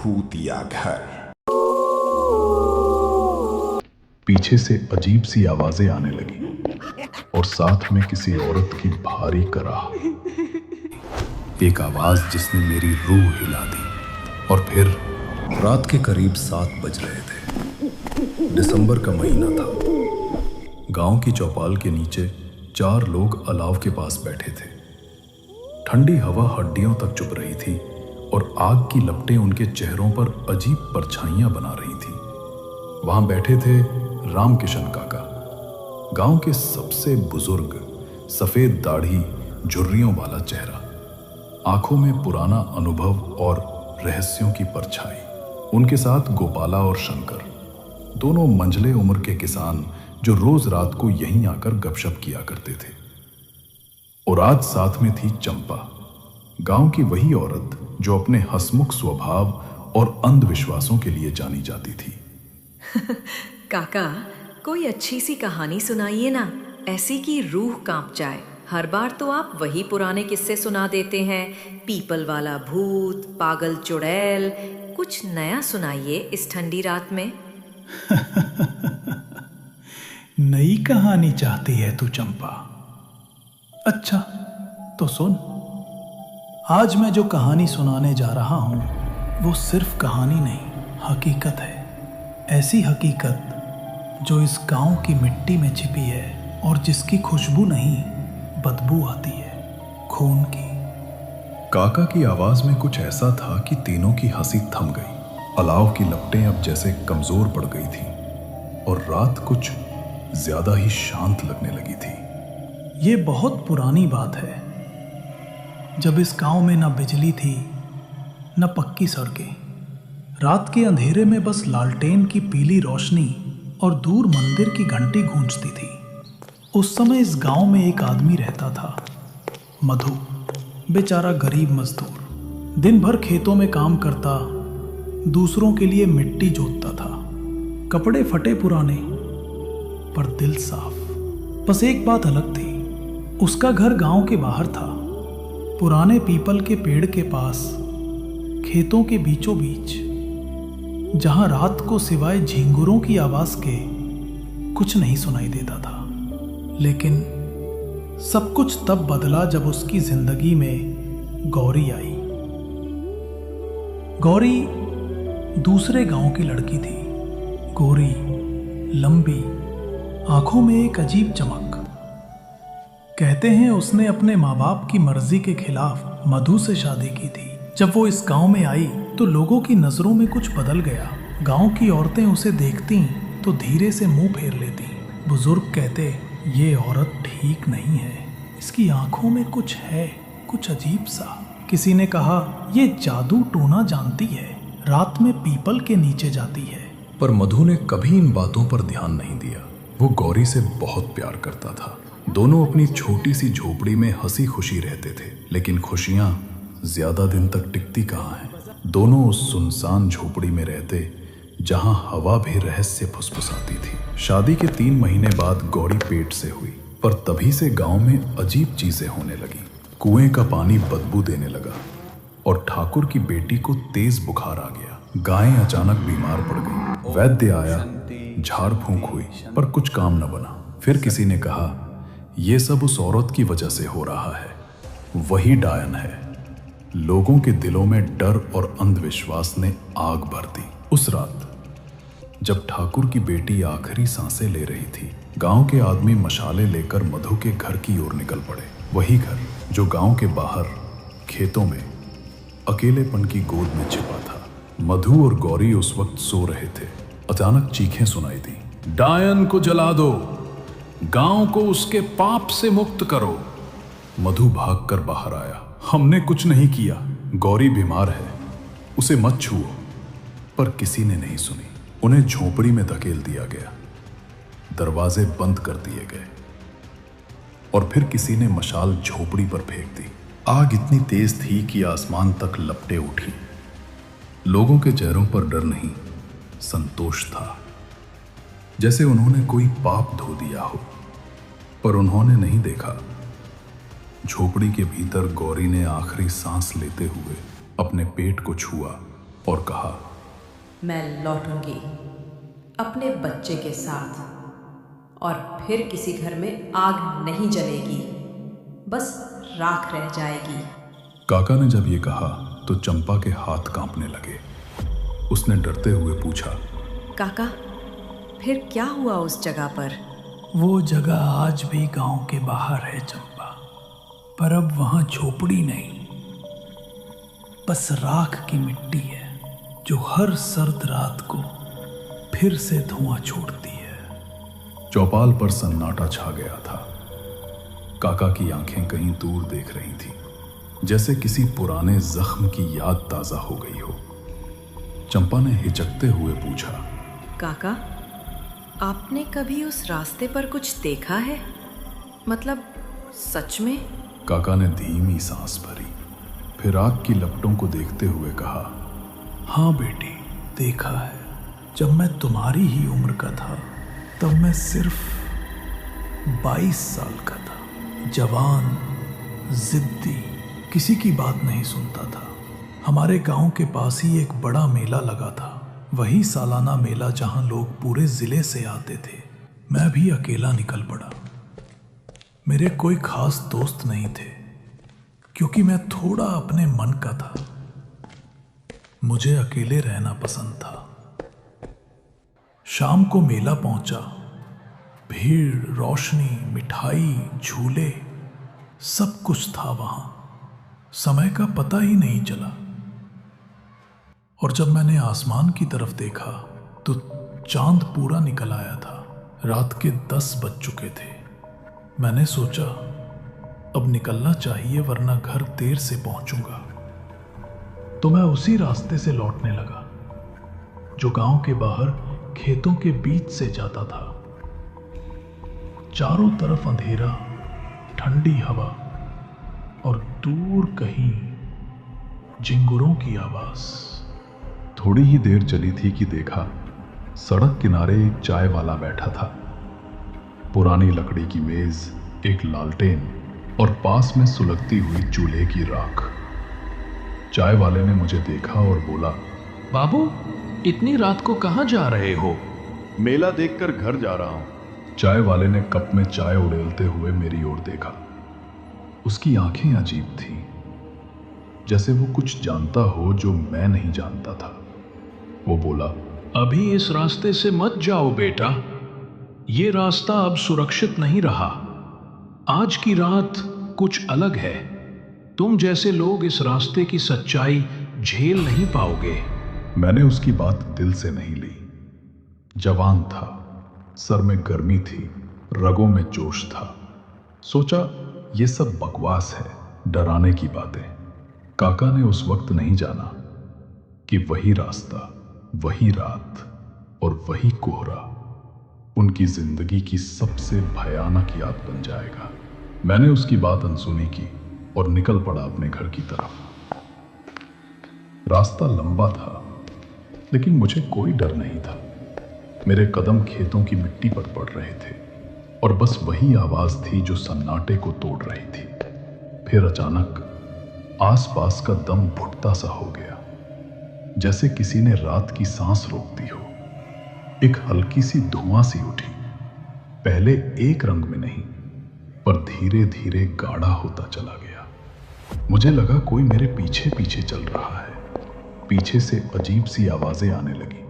भूत या घर। पीछे से अजीब सी आवाजें आने लगी और साथ में किसी औरत की भारी कराह। एक आवाज जिसने मेरी रूह हिला दी। और फिर रात के करीब 7 बज रहे थे। दिसंबर का महीना था। गांव की चौपाल के नीचे 4 लोग अलाव के पास बैठे थे। ठंडी हवा हड्डियों तक चुभ रही थी और आग की लपटें उनके चेहरों पर अजीब परछाइयां बना रही थी। वहां बैठे थे रामकिशन काका, गांव के सबसे बुजुर्ग, सफेद दाढ़ी, झुर्रियों वाला चेहरा, आंखों में पुराना अनुभव और रहस्यों की परछाई। उनके साथ गोपाला और शंकर, दोनों मंझले उम्र के किसान जो रोज रात को यहीं आकर गपशप किया करते थे। और आज साथ में थी चंपा, गांव की वही औरत जो अपने हंसमुख स्वभाव और अंधविश्वासों के लिए जानी जाती थी। काका, कोई अच्छी सी कहानी सुनाइए ना, ऐसी कि रूह कांप जाए। हर बार तो आप वही पुराने किस्से सुना देते हैं, पीपल वाला भूत, पागल चुड़ैल। कुछ नया सुनाइए इस ठंडी रात में। नई कहानी चाहती है तू चंपा? अच्छा तो सुन, आज मैं जो कहानी सुनाने जा रहा हूं वो सिर्फ कहानी नहीं, हकीकत है। ऐसी हकीकत जो इस गांव की मिट्टी में छिपी है और जिसकी खुशबू नहीं, बदबू आती है, खून की। काका की आवाज में कुछ ऐसा था कि तीनों की हंसी थम गई। अलाव की लपटें अब जैसे कमजोर पड़ गई थी और रात कुछ ज्यादा ही शांत लगने लगी थी। ये बहुत पुरानी बात है, जब इस गांव में न बिजली थी न पक्की सड़कें। रात के अंधेरे में बस लालटेन की पीली रोशनी और दूर मंदिर की घंटी गूंजती थी। उस समय इस गांव में एक आदमी रहता था, मधु। बेचारा गरीब मजदूर, दिन भर खेतों में काम करता, दूसरों के लिए मिट्टी जोतता था। कपड़े फटे पुराने, पर दिल साफ। बस एक बात अलग थी, उसका घर गांव के बाहर था, पुराने पीपल के पेड़ के पास, खेतों के बीचों बीच, जहां रात को सिवाय झींगुरों की आवाज के कुछ नहीं सुनाई देता था। लेकिन सब कुछ तब बदला जब उसकी जिंदगी में गौरी आई। गौरी दूसरे गांव की लड़की थी, गोरी, लंबी, आंखों में एक अजीब चमक। कहते हैं उसने अपने माँ बाप की मर्जी के खिलाफ मधु से शादी की थी। जब वो इस गांव में आई तो लोगों की नजरों में कुछ बदल गया। गांव की औरतें उसे देखती तो धीरे से मुंह फेर लेती। बुजुर्ग कहते, ये औरत ठीक नहीं है, इसकी आंखों में कुछ है, कुछ अजीब सा। किसी ने कहा, ये जादू टोना जानती है, रात में पीपल के नीचे जाती है। पर मधु ने कभी इन बातों पर ध्यान नहीं दिया। वो गौरी से बहुत प्यार करता था। दोनों अपनी छोटी सी झोपड़ी में हंसी खुशी रहते थे, लेकिन खुशियां ज्यादा दिन तक टिकती कहाँ हैं। दोनों उस सुनसान झोपड़ी में रहते जहां हवा भी रहस्य फुसफुसाती थी। शादी के 3 महीने बाद गौरी पेट से हुई, पर तभी से गांव में अजीब चीजें होने लगी। कुएं का पानी बदबू देने लगा और ठाकुर की बेटी को तेज बुखार आ गया। गायें अचानक बीमार पड़ गई। वैद्य आया, झाड़ फूंक हुई, पर कुछ काम न बना। फिर किसी ने कहा, यह सब उस औरत की वजह से हो रहा है, वही डायन है। लोगों के दिलों में डर और अंधविश्वास ने आग भर दी। उस रात जब ठाकुर की बेटी आखिरी सांसें ले रही थी, गांव के आदमी मशाले लेकर मधु के घर की ओर निकल पड़े। वही घर जो गांव के बाहर खेतों में अकेलेपन की गोद में छिपा था। मधु और गौरी उस वक्त सो रहे थे। अचानक चीखें सुनाई दी, डायन को जला दो, गांव को उसके पाप से मुक्त करो। मधु भागकर बाहर आया। हमने कुछ नहीं किया, गौरी बीमार है, उसे मत छुओ। पर किसी ने नहीं सुनी। उन्हें झोपड़ी में धकेल दिया गया, दरवाजे बंद कर दिए गए और फिर किसी ने मशाल झोपड़ी पर फेंक दी। आग इतनी तेज थी कि आसमान तक लपटें उठी। लोगों के चेहरों पर डर नहीं, संतोष था, जैसे उन्होंने कोई पाप धो दिया हो। पर उन्होंने नहीं देखा, झोपड़ी के भीतर गौरी ने आखिरी सांस लेते हुए अपने पेट को छुआ और कहा, मैं लौटूंगी अपने बच्चे के साथ, और फिर किसी घर में आग नहीं जलेगी, बस राख रह जाएगी। काका ने जब ये कहा तो चंपा के हाथ कांपने लगे। उसने डरते हुए पूछा, काका, फिर क्या हुआ उस जगह पर? वो जगह आज भी गांव के बाहर है चंपा, पर अब वहां झोपड़ी नहीं, बस राख की मिट्टी है जो हर सर्द रात को फिर से धुआं छोड़ती है। चौपाल पर सन्नाटा छा गया था। काका की आंखें कहीं दूर देख रही थी, जैसे किसी पुराने जख्म की याद ताजा हो गई हो। चंपा ने हिचकते हुए पूछा, काका, आपने कभी उस रास्ते पर कुछ देखा है? मतलब सच में? काका ने धीमी सांस भरी, फिर आग की लपटों को देखते हुए कहा, हाँ बेटी, देखा है। जब मैं तुम्हारी ही उम्र का था तब मैं सिर्फ 22 साल का था, जवान, जिद्दी, किसी की बात नहीं सुनता था। हमारे गांव के पास ही एक बड़ा मेला लगा था, वही सालाना मेला जहां लोग पूरे जिले से आते थे। मैं भी अकेला निकल पड़ा। मेरे कोई खास दोस्त नहीं थे, क्योंकि मैं थोड़ा अपने मन का था। मुझे अकेले रहना पसंद था। शाम को मेला पहुंचा। भीड़, रोशनी, मिठाई, झूले, सब कुछ था वहां। समय का पता ही नहीं चला। और जब मैंने आसमान की तरफ देखा तो चांद पूरा निकल आया था। रात के 10 बज चुके थे। मैंने सोचा अब निकलना चाहिए, वरना घर देर से पहुंचूंगा। तो मैं उसी रास्ते से लौटने लगा जो गांव के बाहर खेतों के बीच से जाता था। चारों तरफ अंधेरा, ठंडी हवा और दूर कहीं झिंगुरों की आवाज। थोड़ी ही देर चली थी कि देखा सड़क किनारे एक चाय वाला बैठा था। पुरानी लकड़ी की मेज, एक लालटेन और पास में सुलगती हुई चूल्हे की राख। चाय वाले ने मुझे देखा और बोला, बाबू, इतनी रात को कहाँ जा रहे हो? मेला देखकर घर जा रहा हूं। चाय वाले ने कप में चाय उड़ेलते हुए मेरी ओर देखा। उसकी आंखें अजीब थीं, जैसे वो कुछ जानता हो जो मैं नहीं जानता था। वो बोला, अभी इस रास्ते से मत जाओ बेटा, ये रास्ता अब सुरक्षित नहीं रहा। आज की रात कुछ अलग है। तुम जैसे लोग इस रास्ते की सच्चाई झेल नहीं पाओगे। मैंने उसकी बात दिल से नहीं ली। जवान था, सर में गर्मी थी, रगों में जोश था। सोचा ये सब बकवास है, डराने की बातें। काका ने उस वक्त नहीं जाना कि वही रास्ता, वही रात और वही कोहरा उनकी जिंदगी की सबसे भयानक याद बन जाएगा। मैंने उसकी बात अनसुनी की और निकल पड़ा अपने घर की तरफ। रास्ता लंबा था, लेकिन मुझे कोई डर नहीं था। मेरे कदम खेतों की मिट्टी पर पड़ रहे थे और बस वही आवाज थी जो सन्नाटे को तोड़ रही थी। फिर अचानक आसपास का दम घुटता सा हो गया, जैसे किसी ने रात की सांस रोक दी हो। एक हल्की सी धुआं सी उठी, पहले एक रंग में नहीं, पर धीरे धीरे गाढ़ा होता चला गया। मुझे लगा कोई मेरे पीछे पीछे चल रहा है। पीछे से अजीब सी आवाजें आने लगी,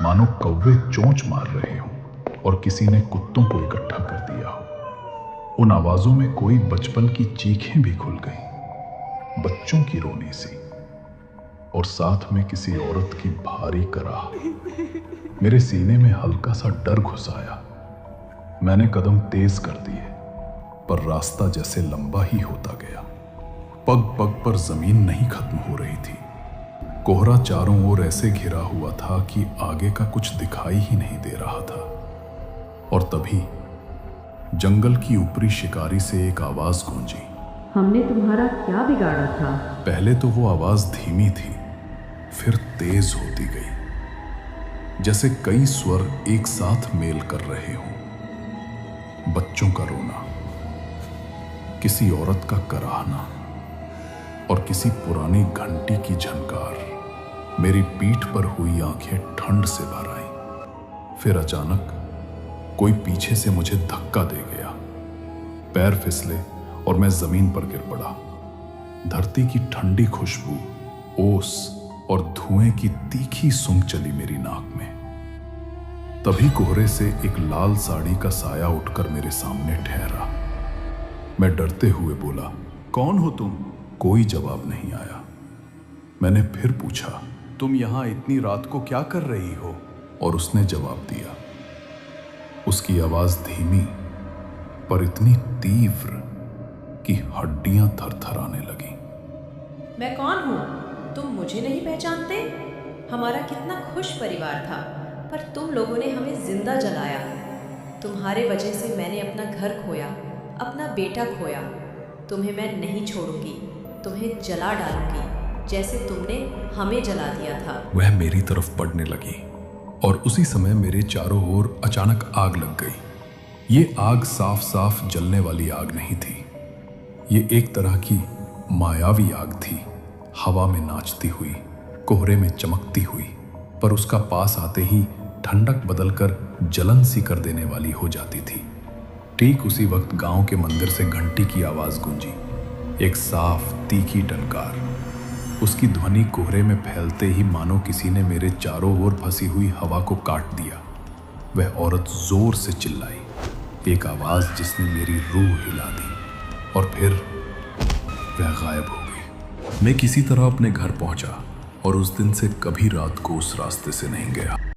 मानो कौवे चोंच मार रहे हों और किसी ने कुत्तों को इकट्ठा कर दिया हो। उन आवाजों में कोई बचपन की चीखें भी खुल गईं, बच्चों की रोनी सी, और साथ में किसी औरत की भारी कराह। मेरे सीने में हल्का सा डर घुस आया। मैंने कदम तेज कर दिए, पर रास्ता जैसे लंबा ही होता गया। पग पग पर जमीन नहीं खत्म हो रही थी। कोहरा चारों ओर ऐसे घिरा हुआ था कि आगे का कुछ दिखाई ही नहीं दे रहा था। और तभी जंगल की ऊपरी शिकारी से एक आवाज गूंजी, हमने तुम्हारा क्या बिगाड़ा था? पहले तो वो आवाज धीमी थी, फिर तेज होती गई, जैसे कई स्वर एक साथ मेल कर रहे हों। बच्चों का रोना, किसी औरत का कराहना और किसी पुरानी घंटी की झनकार। मेरी पीठ पर हुई आंखें ठंड से भर आईं। फिर अचानक कोई पीछे से मुझे धक्का दे गया। पैर फिसले और मैं जमीन पर गिर पड़ा। धरती की ठंडी खुशबू, ओस और धुएं की तीखी सूंघ चली मेरी नाक में। तभी कोहरे से एक लाल साड़ी का साया उठकर मेरे सामने ठहरा। मैं डरते हुए बोला, कौन हो तुम? कोई जवाब नहीं आया। मैंने फिर पूछा, तुम यहां इतनी रात को क्या कर रही हो? और उसने जवाब दिया। उसकी आवाज धीमी पर इतनी तीव्र कि हड्डियां थरथराने लगी। मैं कौन हूँ? तुम मुझे नहीं पहचानते? हमारा कितना खुश परिवार था, पर तुम लोगों ने हमें जिंदा जलाया। तुम्हारे वजह से मैंने अपना घर खोया, अपना बेटा खोया। तुम्हें मैं नहीं छोड़ूंगी, तुम्हें जला डालूंगी जैसे तुमने हमें जला दिया था। वह मेरी तरफ बढ़ने लगी और उसी समय मेरे चारों ओर अचानक आग लग गई। ये आग साफ साफ जलने वाली आग नहीं थी। ये एक तरह की मायावी आग थी, हवा में नाचती हुई, कोहरे में चमकती हुई, पर उसका पास आते ही ठंडक बदलकर जलन सी कर देने वाली हो जाती थी। ठीक उसी वक्त गांव के मंदिर से घंटी की आवाज गूंजी, एक साफ तीखी टनकार। उसकी ध्वनि कोहरे में फैलते ही मानो किसी ने मेरे चारों ओर फंसी हुई हवा को काट दिया। वह औरत जोर से चिल्लाई, एक आवाज जिसने मेरी रूह हिला दी, और फिर वह गायब हो गई। मैं किसी तरह अपने घर पहुंचा और उस दिन से कभी रात को उस रास्ते से नहीं गया।